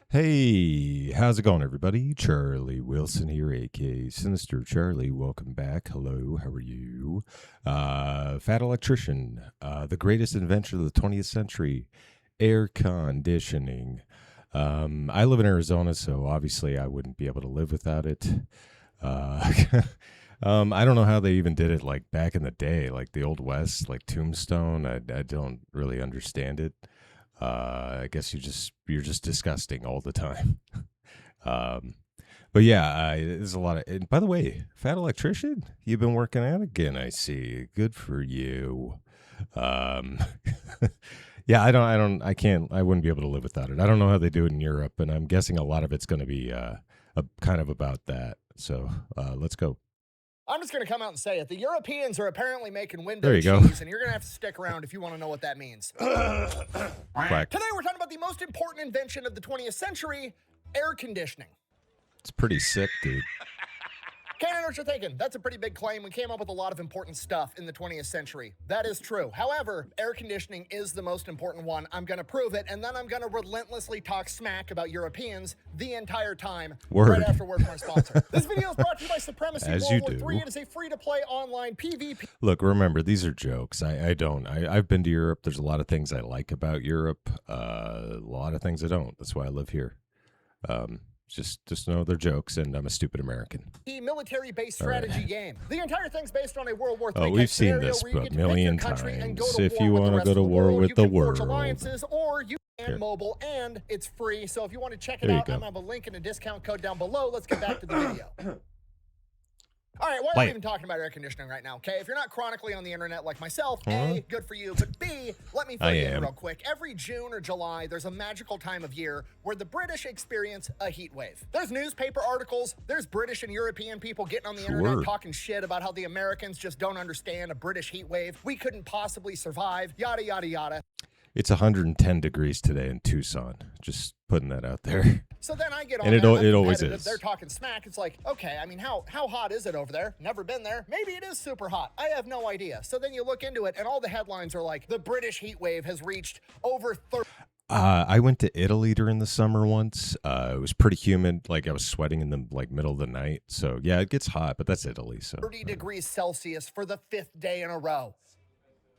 Hey, how's it going, everybody? Charlie Wilson here, aka Sinister Charlie. Welcome back. Hello, how are you? Fat Electrician, the greatest invention of the 20th century, air conditioning. I live in Arizona, so obviously I wouldn't be able to live without it. Uh, I don't know how they even did it, like back in the day, like the Old West, like Tombstone. I don't really understand it. I guess you're just disgusting all the time. um, but yeah, there's a lot of. And by the way, Fat Electrician, you've been working out again. I see. Good for you. Um, yeah, I can't. I wouldn't be able to live without it. I don't know how they do it in Europe, and I'm guessing a lot of it's going to be a kind of about that. So let's go. I'm just going to come out and say it. The Europeans are apparently making window There you go. cheese, and you're going to have to stick around if you want to know what that means. Quack. Today we're talking about the most important invention of the 20th century, air conditioning. It's pretty sick, dude. Okay, I know what you're thinking. That's a pretty big claim. We came up with a lot of important stuff in the 20th century. That is true. However, air conditioning is the most important one. I'm going to prove it, and then I'm going to relentlessly talk smack about Europeans the entire time. Word. Right after word from our sponsor. This video is brought to you by Supremacy As World you War do. III. It is a free-to-play online PvP. Look, remember, these are jokes. I've been to Europe. There's a lot of things I like about Europe. A lot of things I don't. That's why I live here. Just know they're jokes, and I'm a stupid American. Military-based strategy game. The entire thing's based on a World War III. Oh, we've seen this a million times. If you want to go to war with the world, alliances, or you can mobile, and it's free. So if you want to check it out, I'm gonna have a link and a discount code down below. Let's get back to the video. All right, why are we even talking about air conditioning right now, okay? If you're not chronically on the internet like myself, A, good for you, but B, let me fill you in real quick. Every June or July, there's a magical time of year where the British experience a heat wave. There's newspaper articles, there's British and European people getting on the internet talking shit about how the Americans just don't understand a British heat wave. We couldn't possibly survive, yada, yada, yada. It's 110 degrees today in Tucson. Just putting that out there. So then I get on and it always is. They're talking smack. It's like, okay, I mean, how hot is it over there? Never been there. Maybe it is super hot. I have no idea. So then you look into it, and all the headlines are like, the British heat wave has reached over 30. I went to Italy during the summer once. It was pretty humid. Like I was sweating in the middle of the night. So yeah, it gets hot, but that's Italy. So 30 degrees Celsius for the 5th day in a row.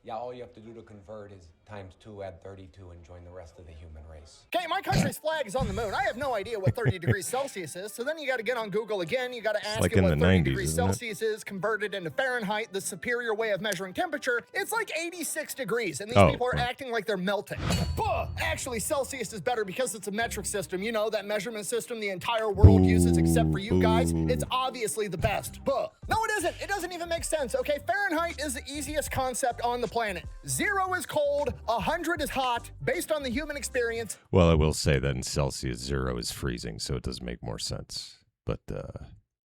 Yeah, all you have to do to convert is ×2, add 32, and join the rest of the human race. Okay, my country's flag is on the moon. I have no idea what 30 degrees Celsius is, so then you got to get on Google again. You got to ask like it in what the 30 90s, degrees isn't it? Celsius is converted into Fahrenheit, the superior way of measuring temperature. It's like 86 degrees, and these people are acting like they're melting. Buh! Actually, Celsius is better because it's a metric system. You know, that measurement system the entire world uses except for you guys. It's obviously the best. Buh! No, it isn't. It doesn't even make sense, okay? Fahrenheit is the easiest concept on the planet. 0 is cold, 100 is hot, based on the human experience. Well, I will say that in Celsius, 0 is freezing, so it does make more sense. But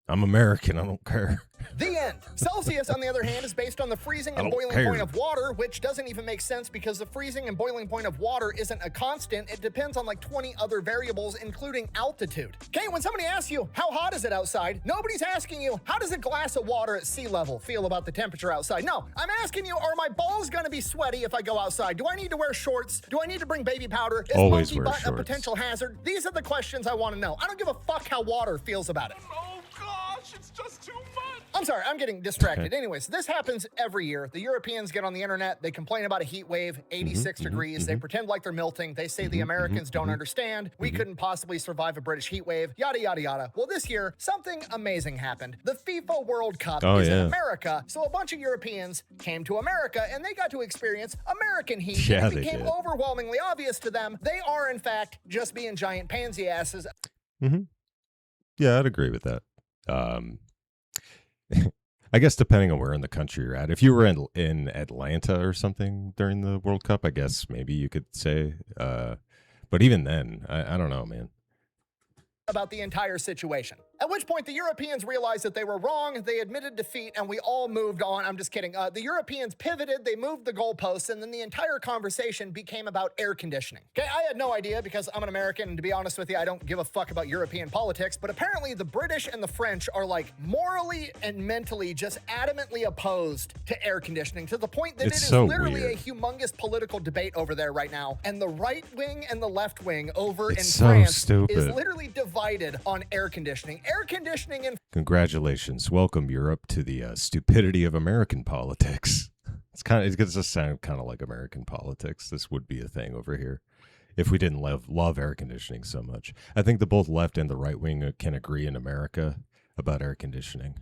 I'm American. I don't care. The end. Celsius, on the other hand, is based on the freezing and boiling point of water, which doesn't even make sense because the freezing and boiling point of water isn't a constant. It depends on like 20 other variables, including altitude. Okay, when somebody asks you, how hot is it outside? Nobody's asking you, how does a glass of water at sea level feel about the temperature outside? No, I'm asking you, are my balls gonna be sweaty if I go outside? Do I need to wear shorts? Do I need to bring baby powder? Is Always monkey wear butt shorts. a potential hazard? These are the questions I want to know. I don't give a fuck how water feels about it. Oh gosh, it's just too much. I'm sorry, I'm getting distracted. Anyways, this happens every year. The Europeans get on the internet, they complain about a heat wave, 86 degrees. They pretend like they're melting. They say the Americans don't understand. We couldn't possibly survive a British heat wave, yada, yada, yada. Well, this year, something amazing happened. The FIFA World Cup is in America, so a bunch of Europeans came to America, and they got to experience American heat. Yeah, It became overwhelmingly obvious to them they are, in fact, just being giant pansy asses. Yeah, I'd agree with that. I guess depending on where in the country you're at. If you were in Atlanta or something during the World Cup, I guess maybe you could say. But even then, I don't know, man. About the entire situation. At which point the Europeans realized that they were wrong, they admitted defeat, and we all moved on. I'm just kidding. The Europeans pivoted, they moved the goalposts, and then the entire conversation became about air conditioning. Okay, I had no idea because I'm an American, and to be honest with you, I don't give a fuck about European politics, but apparently the British and the French are like morally and mentally just adamantly opposed to air conditioning to the point that it is so literally weird. a humongous political debate over there right now. And the right wing and the left wing over in so France stupid. is literally divided on air conditioning. Air conditioning in Congratulations. Welcome, Europe, to the stupidity of American politics. It's going to sound kind of like American politics. This would be a thing over here if we didn't love air conditioning so much. I think the both left and the right wing can agree in America about air conditioning.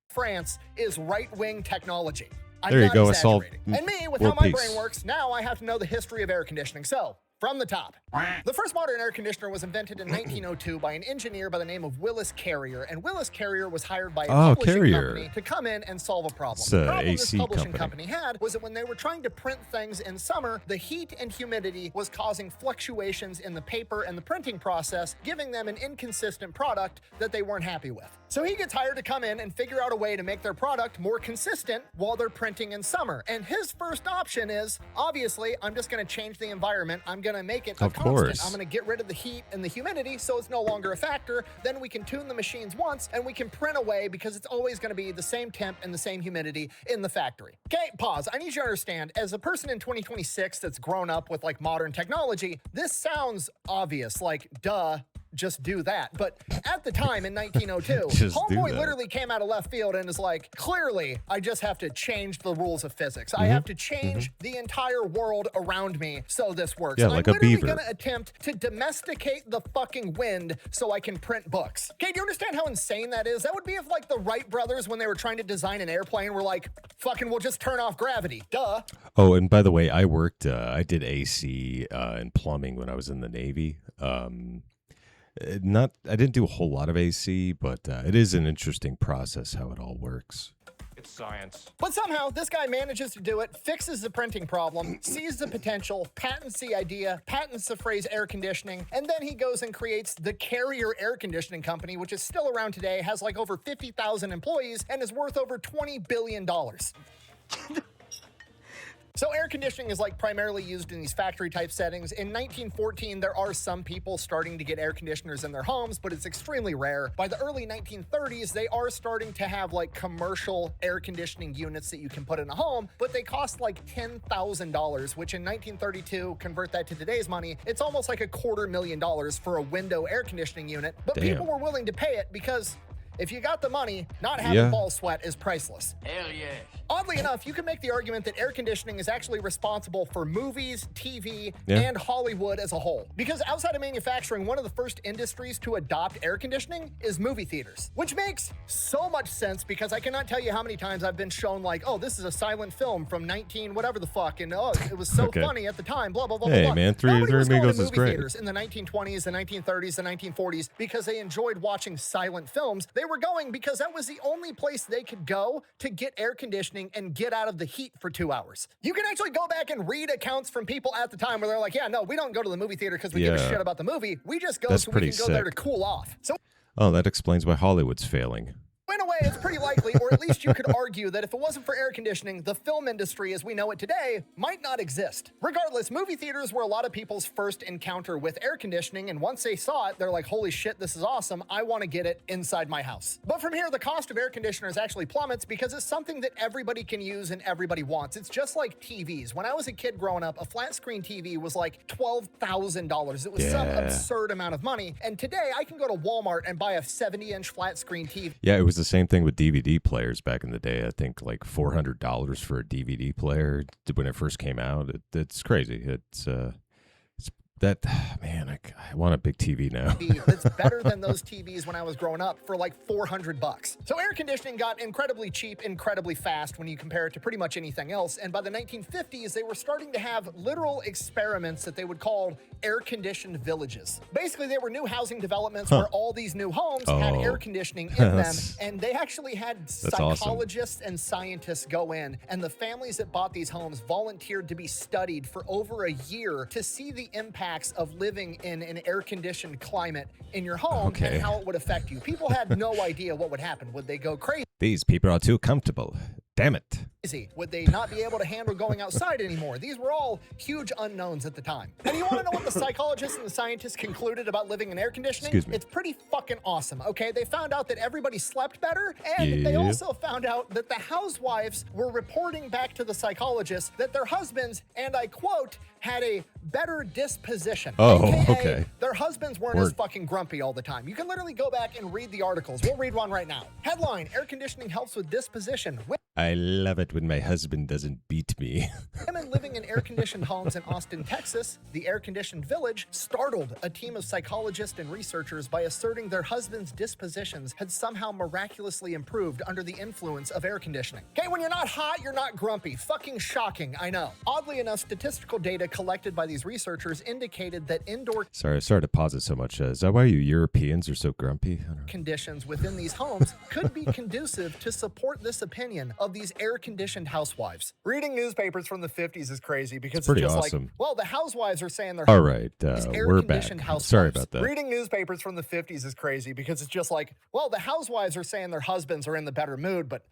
France is right-wing technology. I'm There you not go. I solved exaggerating. And me, with world how my peace. brain works, now I have to know the history of air conditioning. So, from the top. The first modern air conditioner was invented in 1902 by an engineer by the name of Willis Carrier, and Willis Carrier was hired by a publishing Carrier. company to come in and solve a problem. It's The a problem this AC publishing company. had was that when they were trying to print things in summer, the heat and humidity was causing fluctuations in the paper and the printing process, giving them an inconsistent product that they weren't happy with. So he gets hired to come in and figure out a way to make their product more consistent while they're printing in summer. And his first option is, obviously, I'm just going to change the environment. I'm going to make it a Of constant. course. I'm going to get rid of the heat and the humidity so it's no longer a factor. Then we can tune the machines once and we can print away because it's always going to be the same temp and the same humidity in the factory. Okay, pause. I need you to understand, as a person in 2026 that's grown up with like modern technology, this sounds obvious, like duh. Just do that. But at the time in 1902, Just do Homeboy that. literally came out of left field and is like, clearly, I just have to change the rules of physics. I have to change the entire world around me so this works. Yeah, like a I'm literally beaver. going to attempt to domesticate the fucking wind so I can print books. Okay, do you understand how insane that is? That would be if like the Wright brothers, when they were trying to design an airplane, were like, fucking, we'll just turn off gravity. Duh. Oh, and by the way, I did AC and plumbing when I was in the Navy. I didn't do a whole lot of AC, but it is an interesting process how it all works. It's science. But somehow, this guy manages to do it, fixes the printing problem, sees the potential, patents the idea, patents the phrase air conditioning, and then he goes and creates the Carrier Air Conditioning Company, which is still around today, has like over 50,000 employees, and is worth over $20 billion. So air conditioning is like primarily used in these factory type settings. In 1914, there are some people starting to get air conditioners in their homes, but it's extremely rare. By the early 1930s, they are starting to have like commercial air conditioning units that you can put in a home, but they cost like $10,000, which in 1932, convert that to today's money, it's almost like $250,000 for a window air conditioning unit. But Damn. people were willing to pay it because if you got the money, not having ball sweat is priceless. Hell yeah. Oddly enough, you can make the argument that air conditioning is actually responsible for movies, TV, and Hollywood as a whole. Because outside of manufacturing, one of the first industries to adopt air conditioning is movie theaters, which makes so much sense because I cannot tell you how many times I've been shown like, oh, this is a silent film from 19 whatever the fuck, and oh, it was so Okay. funny at the time, blah, blah, blah, Hey, blah. man, Three Nobody was going to Amigos is movie great. theaters in the 1920s, the 1930s, the 1940s because they enjoyed watching silent films. They were going because that was the only place they could go to get air conditioning and get out of the heat for 2 hours. You can actually go back and read accounts from people at the time where they're like, yeah, no, we don't go to the movie theater because we give a Yeah. shit about the movie. We just go That's so we pretty can go there to sick. cool off. So Oh, that explains why Hollywood's failing. in a way, it's pretty likely, or at least you could argue that if it wasn't for air conditioning, the film industry as we know it today might not exist. Regardless, movie theaters were a lot of people's first encounter with air conditioning, and once they saw it, they're like, holy shit, this is awesome. I want to get it inside my house. But from here, the cost of air conditioners actually plummets because it's something that everybody can use and everybody wants. It's just like TVs. When I was a kid growing up, a flat screen TV was like $12,000. It was some Yeah. absurd amount of money. And today, I can go to Walmart and buy a 70-inch flat screen TV. Yeah, it was the same thing with DVD players back in the day. I think like $400 for a DVD player when it first came out. It's crazy. It's that man. I want a big TV now. That's better than those TVs when I was growing up for like $400. So air conditioning got incredibly cheap, incredibly fast when you compare it to pretty much anything else. And by the 1950s, they were starting to have literal experiments that they would call air-conditioned villages. Basically, they were new housing developments where all these new homes had Oh. air conditioning in them, That's- and they actually had awesome. psychologists and scientists go in, and the families that bought these homes volunteered to be studied for over a year to see the impact facts of living in an air-conditioned climate in your home and how it would affect you. People had no idea what would happen. Would they go crazy? These people are too comfortable. Damn it. Would they not be able to handle going outside anymore? These were all huge unknowns at the time. And you want to know what the psychologists and the scientists concluded about living in air conditioning? Excuse me. It's pretty fucking awesome, okay? They found out that everybody slept better, and they also found out that the housewives were reporting back to the psychologists that their husbands, and I quote, had a better disposition. Oh, AKA, okay. Their husbands weren't as fucking grumpy all the time. You can literally go back and read the articles. We'll read one right now. Headline, air conditioning helps with disposition. I love it when my husband doesn't beat me. Women living in air-conditioned homes in Austin, Texas, the air-conditioned village, startled a team of psychologists and researchers by asserting their husbands' dispositions had somehow miraculously improved under the influence of air conditioning. Okay, when you're not hot, you're not grumpy. Fucking shocking, I know. Oddly enough, statistical data collected by these researchers indicated that indoor Sorry to pause it so much. Is that why you Europeans are so grumpy? conditions within these homes could be conducive to support this opinion of these air-conditioned housewives. Reading newspapers from the 50s is crazy because it's pretty just awesome. like, well, the housewives are saying they're All right, these we're back. air-conditioned housewives. Sorry about that. Reading newspapers from the 50s is crazy because it's just like, well, the housewives are saying their husbands are in the better mood, but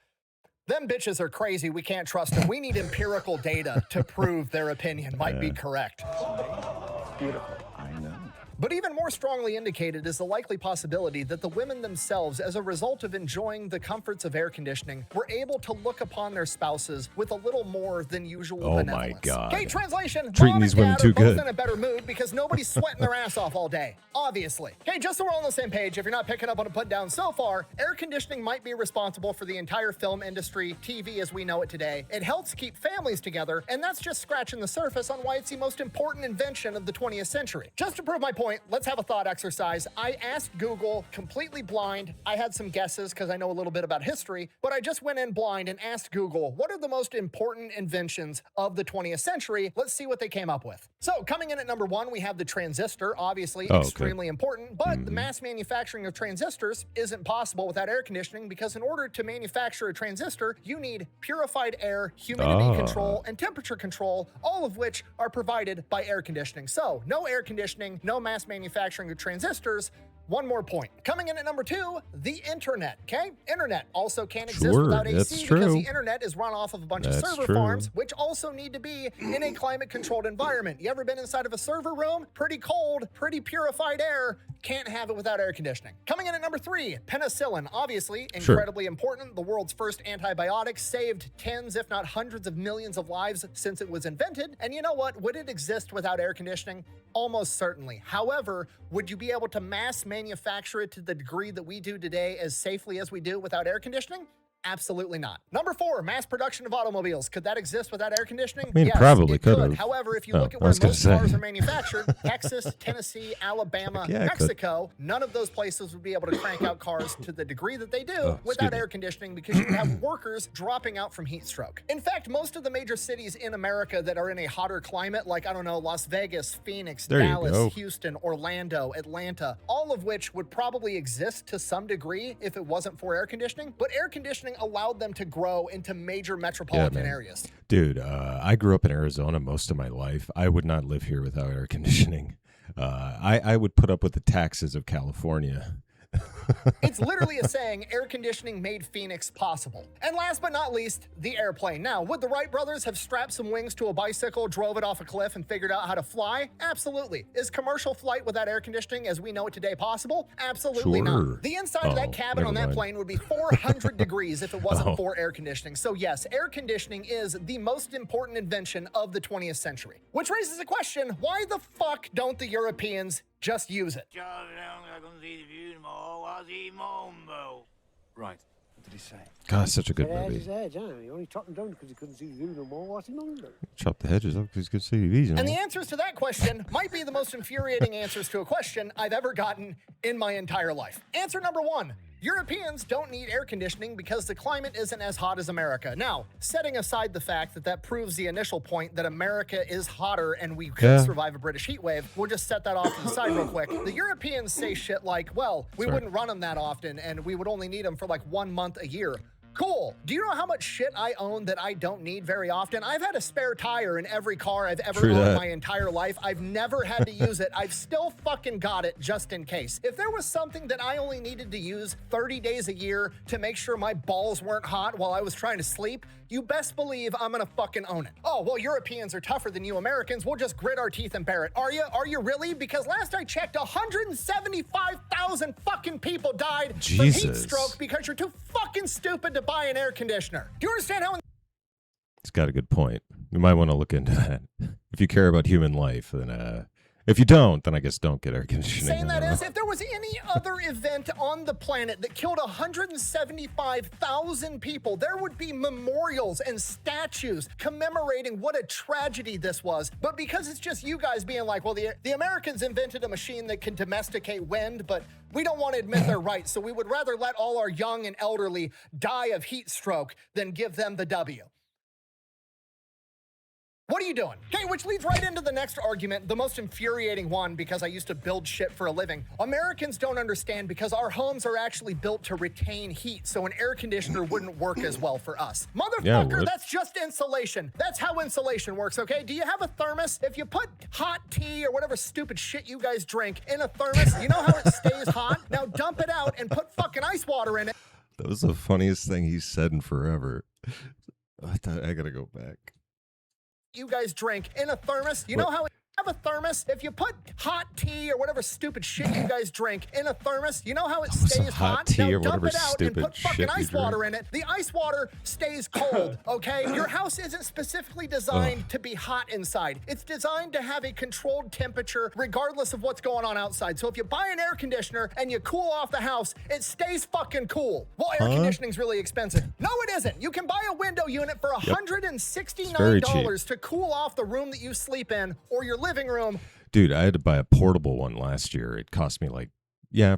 them bitches are crazy. We can't trust them. We need empirical data to prove their opinion might be correct. Beautiful. I know. But even more strongly indicated is the likely possibility that the women themselves, as a result of enjoying the comforts of air conditioning, were able to look upon their spouses with a little more than usual benevolence. My God. Okay, translation. Treating Mom these and women Dad too are both good. in a better mood because nobody's sweating their ass off all day. Obviously. Okay, just so we're all on the same page, if you're not picking up on a put down so far, air conditioning might be responsible for the entire film industry, TV as we know it today. It helps keep families together, and that's just scratching the surface on why it's the most important invention of the 20th century. Just to prove my point, let's have a thought exercise. I asked Google, completely blind. I had some guesses because I know a little bit about history, but I just went in blind and asked Google, what are the most important inventions of the 20th century? Let's see what they came up with. So coming in at number 1, we have the transistor, obviously extremely important, but the mass manufacturing of transistors isn't possible without air conditioning because in order to manufacture a transistor, you need purified air, humidity control, and temperature control, all of which are provided by air conditioning. So no air conditioning, no mass manufacturing of transistors. One more point. Coming in at number 2, the internet, okay? Internet also can't exist without AC because the internet is run off of a bunch of server farms, which also need to be in a climate-controlled environment. You ever been inside of a server room? Pretty cold, pretty purified air. Can't have it without air conditioning. Coming in at number 3, penicillin. Obviously, incredibly important. The world's first antibiotic, saved tens, if not hundreds of millions of lives since it was invented. And you know what? Would it exist without air conditioning? Almost certainly. However, would you be able to mass manufacture it to the degree that we do today as safely as we do without air conditioning? Absolutely not. Number 4, mass production of automobiles. Could that exist without air conditioning? I mean, yes, probably it could could. have. However, if you look at where most cars are manufactured, Texas, Tennessee, Alabama, Mexico, none of those places would be able to crank out cars to the degree that they do without air conditioning because you would have workers dropping out from heat stroke. In fact, most of the major cities in America that are in a hotter climate, like, I don't know, Las Vegas, Phoenix, Dallas, Houston, Orlando, Atlanta, all of which would probably exist to some degree if it wasn't for air conditioning, but air conditioning allowed them to grow into major metropolitan areas. Dude, I grew up in Arizona most of my life. I would not live here without air conditioning. I would put up with the taxes of California. It's literally a saying, air conditioning made Phoenix possible. And last but not least, the airplane. Now, would the Wright brothers have strapped some wings to a bicycle, drove it off a cliff, and figured out how to fly? Absolutely. Is commercial flight without air conditioning as we know it today possible? Absolutely not. The inside of that cabin on that plane would be 400 degrees if it wasn't for air conditioning. So yes, air conditioning is the most important invention of the 20th century. Which raises a question, why the fuck don't the Europeans just use it? Right. What did he say? God, such a good movie. He only chopped them down because he couldn't see the view no more. What's he doing? Chop the hedges up because he could see these. And the answers to that question might be the most infuriating answers to a question I've ever gotten in my entire life. Answer number 1. Europeans don't need air conditioning because the climate isn't as hot as America. Now, setting aside the fact that that proves the initial point that America is hotter and we could survive a British heat wave, we'll just set that off to the side real quick. The Europeans say shit like, well, we wouldn't run them that often and we would only need them for like 1 month a year. Cool. Do you know how much shit I own that I don't need very often? I've had a spare tire in every car I've ever owned my entire life. I've never had to use it. I've still fucking got it just in case. If there was something that I only needed to use 30 days a year to make sure my balls weren't hot while I was trying to sleep, you best believe I'm gonna fucking own it. Oh, well, Europeans are tougher than you Americans. We'll just grit our teeth and bear it. Are you? Are you really? Because last I checked, 175,000 fucking people died from heat stroke because you're too fucking stupid to buy an air conditioner. Do you understand how? He's got a good point. You might want to look into that. If you care about human life, then if you don't, then I guess don't get air conditioning. Saying that is, if there was any other event on the planet that killed 175,000 people, there would be memorials and statues commemorating what a tragedy this was. But because it's just you guys being like, well, the Americans invented a machine that can domesticate wind, but we don't want to admit they're right, so we would rather let all our young and elderly die of heat stroke than give them the W. What are you doing? Okay, which leads right into the next argument, the most infuriating one, because I used to build shit for a living. Americans don't understand because our homes are actually built to retain heat, so an air conditioner wouldn't work as well for us. Motherfucker, that's just insulation. That's how insulation works, okay? Do you have a thermos? If you put hot tea or whatever stupid shit you guys drink in a thermos, you know how it stays hot? Now dump it out and put fucking ice water in it. That was the funniest thing he said in forever. I gotta go back. You guys drink in a thermos. You know how it have a thermos? If you put hot tea or whatever stupid shit you guys drink in a thermos, you know how it stays hot? Now dump it out and put fucking ice water in it. The ice water stays cold, okay? Your house isn't specifically designed to be hot inside. It's designed to have a controlled temperature regardless of what's going on outside. So if you buy an air conditioner and you cool off the house, it stays fucking cool. Well, air conditioning's really expensive. No, it isn't. You can buy a window unit for $169 to cool off the room that you sleep in or your living room. Dude, I had to buy a portable one last year. It cost me like,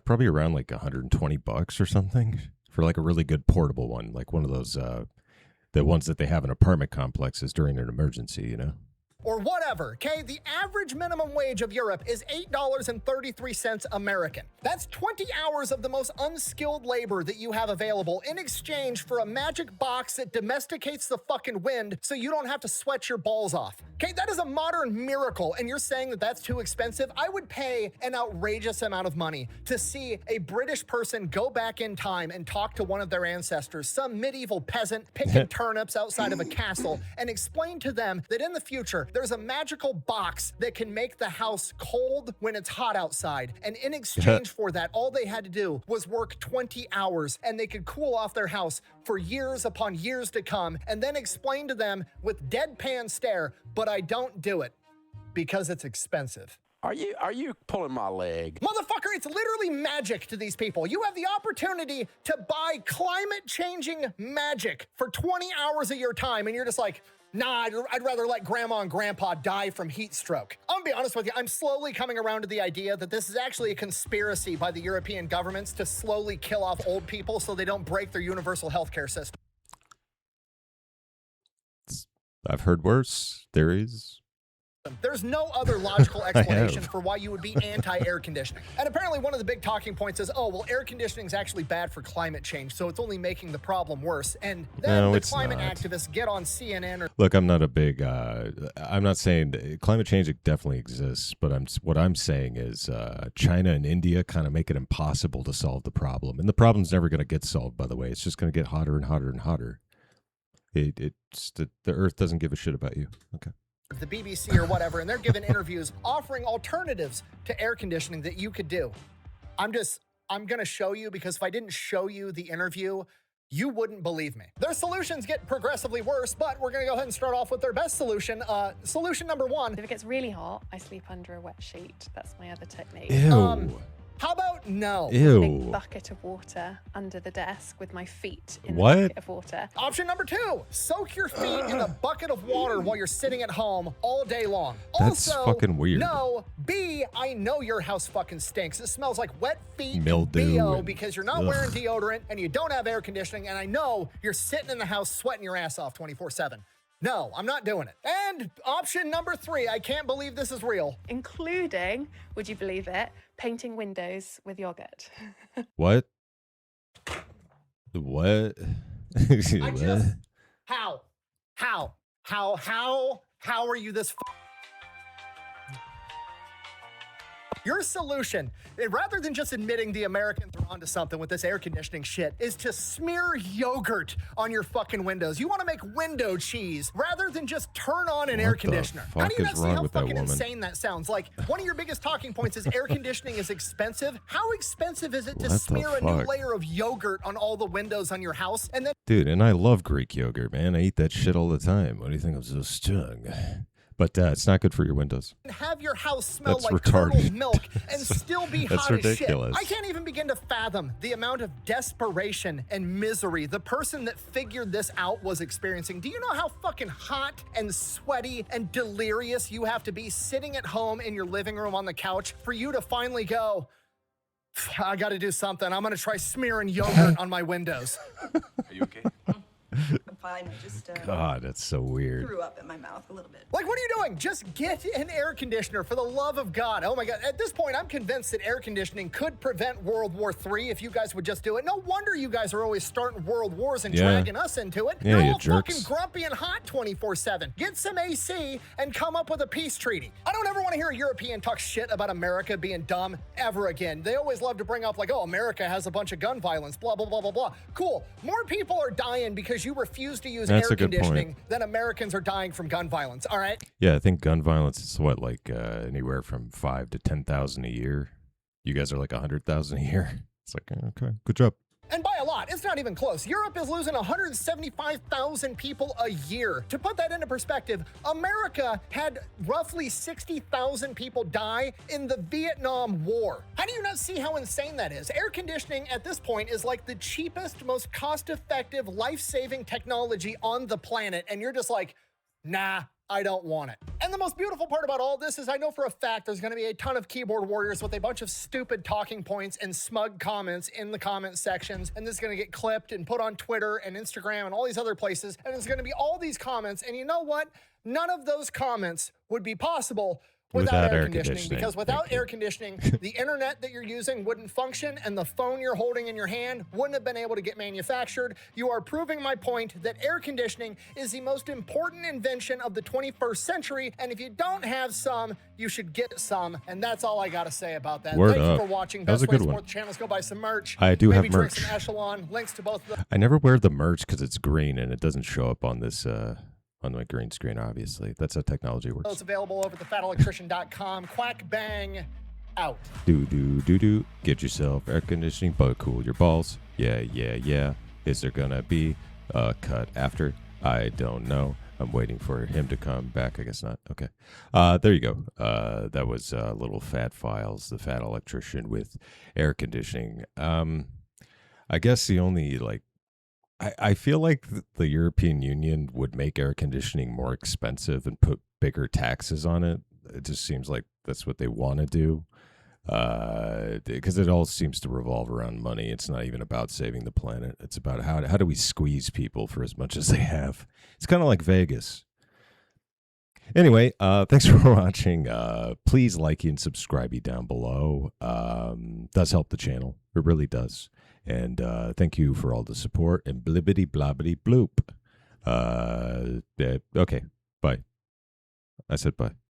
probably around like $120 or something for like a really good portable one, like one of those, the ones that they have in apartment complexes during an emergency, you know? Or whatever, okay? The average minimum wage of Europe is $8.33 American. That's 20 hours of the most unskilled labor that you have available in exchange for a magic box that domesticates the fucking wind so you don't have to sweat your balls off. Okay, that is a modern miracle, and you're saying that that's too expensive? I would pay an outrageous amount of money to see a British person go back in time and talk to one of their ancestors, some medieval peasant picking turnips outside of a castle, and explain to them that in the future, there's a magical box that can make the house cold when it's hot outside. And in exchange for that, all they had to do was work 20 hours and they could cool off their house for years upon years to come, and then explain to them with deadpan stare, but I don't do it because it's expensive. Are you pulling my leg? Motherfucker, it's literally magic to these people. You have the opportunity to buy climate-changing magic for 20 hours of your time, and you're just like, nah, I'd rather let grandma and grandpa die from heat stroke. I'm gonna be honest with you, I'm slowly coming around to the idea that this is actually a conspiracy by the European governments to slowly kill off old people so they don't break their universal healthcare system. I've heard worse theories. There's no other logical explanation for why you would be anti-air conditioning. And apparently one of the big talking points is, oh, well, air conditioning is actually bad for climate change, so it's only making the problem worse. And then the climate activists get on CNN or... Look, I'm not a big... I'm not saying... Climate change definitely exists, but what I'm saying is China and India kind of make it impossible to solve the problem. And the problem's never going to get solved, by the way. It's just going to get hotter and hotter and hotter. The Earth doesn't give a shit about you. Okay. The BBC or whatever, and they're giving interviews offering alternatives to air conditioning that you could do. I'm going to show you, because if I didn't show you the interview, you wouldn't believe me. Their solutions get progressively worse, but we're going to go ahead and start off with their best solution. Solution number one. If it gets really hot, I sleep under a wet sheet. That's my other technique. Ew. How about no? Ew. A big bucket of water under the desk with my feet in the bucket of water. Option number two, soak your feet in a bucket of water while you're sitting at home all day long. That's also, fucking weird. No. B, I know your house fucking stinks. It smells like wet feet, mildew, BO, because you're not wearing deodorant and you don't have air conditioning, and I know you're sitting in the house sweating your ass off 24/7. No, I'm not doing it. And option number three, I can't believe this is real. Including, would you believe it, painting windows with yogurt. What? What? How are you this? Your solution, rather than just admitting the Americans are onto something with this air conditioning shit, is to smear yogurt on your fucking windows. You want to make window cheese rather than just turn on an air conditioner. How do you not see how fucking insane that sounds? Like, one of your biggest talking points is air conditioning is expensive. How expensive is it to smear a new layer of yogurt on all the windows on your house? And then, dude, and I love Greek yogurt, man. I eat that shit all the time. What do you think I'm so strong? But it's not good for your windows. Have your house smell like curdled milk and still be hot as shit. I can't even begin to fathom the amount of desperation and misery the person that figured this out was experiencing. Do you know how fucking hot and sweaty and delirious you have to be sitting at home in your living room on the couch for you to finally go, I got to do something. I'm going to try smearing yogurt on my windows. Are you okay? I'm fine. I just God, that's so weird. threw up in my mouth a little bit. Like, what are you doing? Just get an air conditioner, for the love of God. Oh my God. At this point, I'm convinced that air conditioning could prevent World War III if you guys would just do it. No wonder you guys are always starting world wars and dragging us into it. Yeah, You're you all jerks. fucking grumpy and hot 24/7. Get some AC and come up with a peace treaty. I don't ever want to hear a European talk shit about America being dumb ever again. They always love to bring up like, oh, America has a bunch of gun violence, blah, blah, blah, blah, blah. Cool. More people are dying because you refuse to use That's air a good conditioning point. than Americans are dying from gun violence. All right. Yeah, I think gun violence is what, like anywhere from 5 to 10,000 a year. You guys are like 100,000 a year. It's like, okay, good job. And by a lot, it's not even close. Europe is losing 175,000 people a year. To put that into perspective, America had roughly 60,000 people die in the Vietnam War. How do you not see how insane that is? Air conditioning at this point is like the cheapest, most cost-effective, life-saving technology on the planet. And you're just like, nah, I don't want it. And the most beautiful part about all this is I know for a fact there's going to be a ton of keyboard warriors with a bunch of stupid talking points and smug comments in the comment sections. And this is going to get clipped and put on Twitter and Instagram and all these other places. And it's going to be all these comments. And you know what? None of those comments would be possible without air conditioning, because without air conditioning, the internet that you're using wouldn't function and the phone you're holding in your hand wouldn't have been able to get manufactured. You are proving my point that air conditioning is the most important invention of the 21st century, and if you don't have some, you should get some, and that's all I gotta say about that. Word Thank up. you for watching. That was Best a way good to one. support the channel is go buy some merch. I do have Maybe drink merch. some Echelon. Links to both of them. I never wear the merch because it's green and it doesn't show up on this on my green screen, obviously. That's how technology works. It's available over at thefatelectrician.com. Quack bang out. Do. Get yourself air conditioning, but cool your balls. Yeah. Is there gonna be a cut after? I don't know. I'm waiting for him to come back. I guess not. Okay. There you go. That was little Fat Files, the Fat Electrician with air conditioning. I guess the only I feel like the European Union would make air conditioning more expensive and put bigger taxes on it. It just seems like that's what they want to do, because it all seems to revolve around money. It's not even about saving the planet. It's about how do we squeeze people for as much as they have. It's kind of like Vegas. Anyway, thanks for watching. Please like and subscribe down below. Does help the channel. It really does. And thank you for all the support and blibbity blobbity bloop. Okay, bye. I said bye.